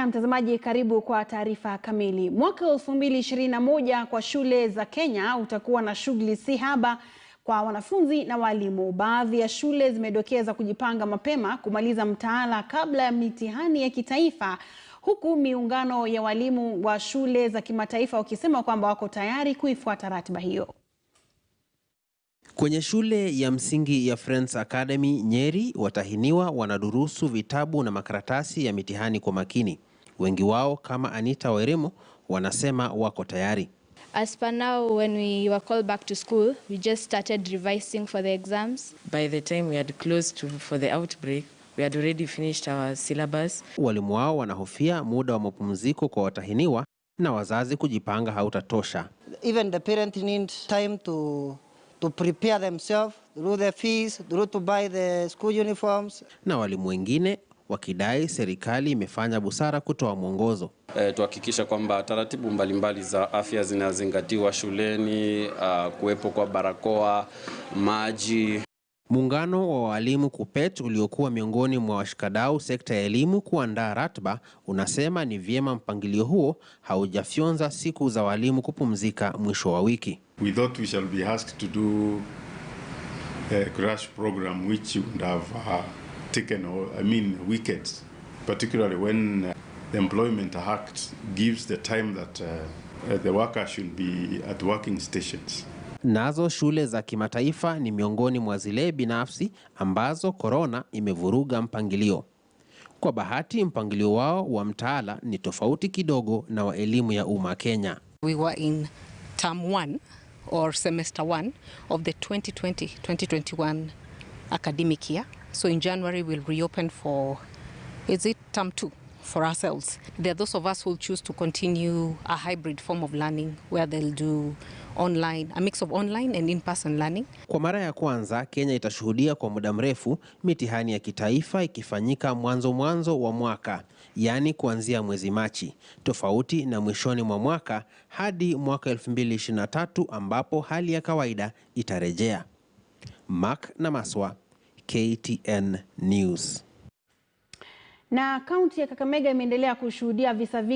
Na mtazamaji, karibu kwa taarifa kamili. Mwaka 2021 kwa shule za Kenya utakuwa na shughuli si haba kwa wanafunzi na walimu. Baadhi ya shule zimedokeza kujipanga mapema kumaliza mtaala kabla ya mitihani ya kitaifa, huku miungano ya walimu wa shule za kimataifa wakisema kwamba wako tayari kuifuata ratiba hiyo. Kwenye shule ya msingi ya Friends Academy Nyeri, watahiniwa wanadurusu vitabu na makaratasi ya mitihani kwa makini. Wengi wao kama Anita wa Elimu wanasema wako tayari. As per now, when we were called back to school, we just started revising for the exams. By the time we had closed for the outbreak, we had already finished our syllabus. Walimu wao wanahofia muda wa mapumziko kwa watahiniwa na wazazi kujipanga hautatosha. Even the parents need time to prepare themselves, through their fees, to buy the school uniforms. Na walimu wengine wakidai serikali imefanya busara kutoa mwongozo. Tuhakikisha kwamba taratibu mbalimbali za afya zinazingatiwa shuleni, kuwepo kwa barakoa, maji. Muungano wa walimu KUPPET uliokuwa miongoni mwa washikadau sekta ya elimu kuandaa ratiba unasema ni vyema mpangilio huo haujafyonza siku za walimu kupumzika mwisho wa wiki. We thought we shall be asked to do a crash program which would have taken, weekends, particularly when the Employment Act gives the time that the worker should be at working stations. Nazo shule za kimataifa ni miongoni mwa zile binafsi ambazo korona imevuruga mpangilio. Kwa bahati mpangilio wao wa mtaala ni tofauti kidogo na wa elimu ya umma Kenya. We were in term 1 or semester 1 of the 2020-2021 academic year. So in January we'll reopen for, term 2 for ourselves. There are those of us who will choose to continue a hybrid form of learning where they'll do online, a mix of online and in-person learning. Kwa mara ya kwanza Kenya itashuhudia kwa muda mrefu mitihani ya kitaifa ikifanyika mwanzo wa mwaka, yani kuanzia mwezi Machi, tofauti na mwishoni mwa mwaka hadi mwaka 2023 ambapo hali ya kawaida itarejea. Mark na Maswa, KTN News. Na kaunti ya Kakamega imeendelea kushuhudia visa vingi